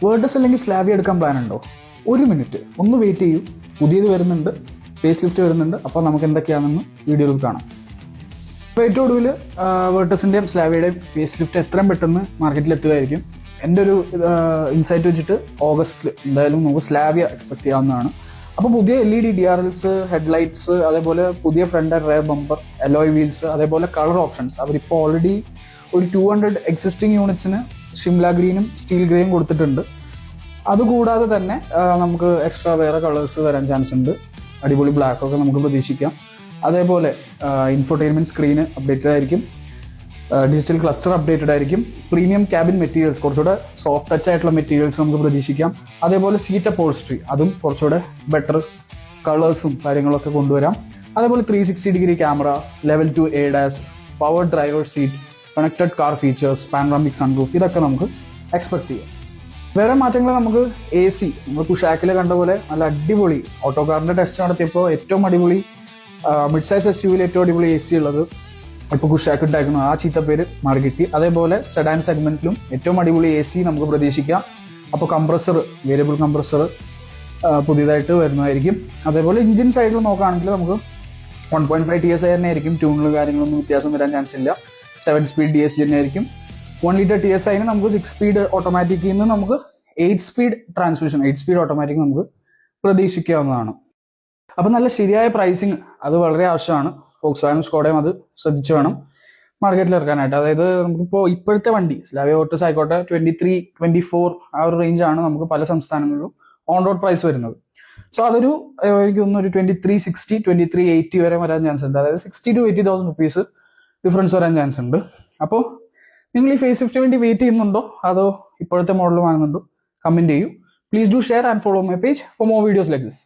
Vertex അല്ലെങ്കിൽ Slavia എടുക്കാൻ plan ഉണ്ടോ? 1 മിനിറ്റ് ഒന്ന് വെയിറ്റ് ചെയ്യൂ. പുതിയത് വരുന്നുണ്ട്, ഫേസ് ലിഫ്റ്റ് വരുന്നുണ്ട്. അപ്പോൾ നമുക്ക് എന്തൊക്കെയാണെന്ന് വീഡിയോയിൽ കാണാം. അപ്പോൾ ഏറ്റവും ഒടുവിൽ വേർട്ടസിൻ്റെയും സ്ലാവിയുടെയും ഫേസ് ലിഫ്റ്റ് എത്രയും പെട്ടെന്ന് മാർക്കറ്റിൽ എത്തുകയായിരിക്കും. എൻ്റെ ഒരു ഇൻസൈറ്റ് വെച്ചിട്ട് ഓഗസ്റ്റിൽ എന്തായാലും നമുക്ക് സ്ലാവിയ എക്സ്പെക്ട് ചെയ്യാവുന്നതാണ്. അപ്പോൾ പുതിയ LED DRLs, ഹെഡ്ലൈറ്റ്സ്, അതേപോലെ പുതിയ front and rear bumper, alloy wheels, അതേപോലെ കളർ ഓപ്ഷൻസ് അവരിപ്പോൾ ഓൾറെഡി ഒരു 200 എക്സിസ്റ്റിംഗ് യൂണിറ്റ്സിന് ഷിംല ഗ്രീനും സ്റ്റീൽ ഗ്രേയും കൊടുത്തിട്ടുണ്ട്. അതുകൂടാതെ തന്നെ നമുക്ക് എക്സ്ട്രാ വേറെ കളേഴ്സ് വരാൻ ചാൻസ് ഉണ്ട്. അടിപൊളി ബ്ലാക്കൊക്കെ നമുക്ക് പ്രതീക്ഷിക്കാം. അതേപോലെ ഇൻഫോർടൈൻമെൻറ്റ് സ്ക്രീന് അപ്ഡേറ്റഡ് ആയിരിക്കും, ഡിജിറ്റൽ ക്ലസ്റ്റർ അപ്ഡേറ്റഡ് ആയിരിക്കും, പ്രീമിയം ക്യാബിൻ മെറ്റീരിയൽസ് കുറച്ചുകൂടെ സോഫ്റ്റ് ടച്ച് ആയിട്ടുള്ള മെറ്റീരിയൽസ് നമുക്ക് പ്രതീക്ഷിക്കാം. അതേപോലെ സീറ്റ് അപ്പോൾസ്ട്രി അതും കുറച്ചുകൂടെ ബെറ്റർ കളേഴ്സും കാര്യങ്ങളൊക്കെ കൊണ്ടുവരാം. അതേപോലെ 360 degree camera, level 2 ADAS, power driver seat, connected car features, panoramic sunroof, ഇതൊക്കെ നമുക്ക് എക്സ്പെക്ട് ചെയ്യാം. വേറെ മാറ്റങ്ങൾ നമുക്ക് AC, നമ്മൾ കുഷാക്കിൽ കണ്ട പോലെ നല്ല അടിപൊളി ഓട്ടോകാറിൻ്റെ ടെസ്റ്റ് നടത്തിയപ്പോൾ ഏറ്റവും അടിപൊളി മിഡ് സൈസ് SUV ഏറ്റവും അടിപൊളി AC ഉള്ളത് ഇപ്പോൾ കുഷാക്ക് ഉണ്ടായിരുന്നു. ആ ചീത്തപ്പേര് മാറി കിട്ടി. അതേപോലെ സെഡാൻ സെഗ്മെന്റിലും ഏറ്റവും അടിപൊളി AC നമുക്ക് പ്രതീക്ഷിക്കാം. അപ്പോൾ കംപ്രസർ, വേരിയബിൾ കംപ്രസർ പുതിയതായിട്ട് വരുന്നതായിരിക്കും. അതേപോലെ എഞ്ചിൻ സൈഡിൽ നോക്കുകയാണെങ്കിൽ നമുക്ക് 1.5 TSI തന്നെ ആയിരിക്കും. ട്യൂണിൽ കാര്യങ്ങളൊന്നും വ്യത്യാസം വരാൻ ചാൻസ് ഇല്ല. 7 സ്പീഡ് DSG തന്നെ ആയിരിക്കും. 1 ലിറ്റർ TSIന് നമുക്ക് 6 സ്പീഡ് ഓട്ടോമാറ്റിക്കിൽ നിന്ന് നമുക്ക് 8 സ്പീഡ് ട്രാൻസ്മിഷൻ, 8 സ്പീഡ് ഓട്ടോമാറ്റിക് നമുക്ക് പ്രതീക്ഷിക്കാവുന്നതാണ്. അപ്പം നല്ല ശരിയായ പ്രൈസിങ് അത് വളരെ ആവശ്യമാണ്. ഫോക്സ്വാഗനും സ്കോഡയും അത് ശ്രദ്ധിച്ച് വേണം മാർക്കറ്റിൽ ഇറക്കാനായിട്ട്. അതായത് നമുക്കിപ്പോൾ ഇപ്പോഴത്തെ വണ്ടി സ്ലാവിയ വേർട്ടസ് ആയിക്കോട്ടെ 23-24 ആ ഒരു റേഞ്ചാണ് നമുക്ക് പല സംസ്ഥാനങ്ങളിലും ഓൺ റോഡ് പ്രൈസ് വരുന്നത്. സോ അതൊരു എനിക്ക് തോന്നുന്നു ഒരു 2360, 2380 വരെ വരാൻ ചാൻസ് ഉണ്ട്. അതായത് 60,000 to 80,000 റുപ്പീസ് ഡിഫറൻസ് വരാൻ ചാൻസ് ഉണ്ട്. അപ്പോൾ നിങ്ങൾ ഈ ഫേസ് ലിഫ്റ്റിന് വേണ്ടി വെയിറ്റ് ചെയ്യുന്നുണ്ടോ അതോ ഇപ്പോഴത്തെ മോഡൽ വാങ്ങുന്നുണ്ടോ? കമൻറ്റ് ചെയ്യൂ. Please do share and follow my page for more videos like this.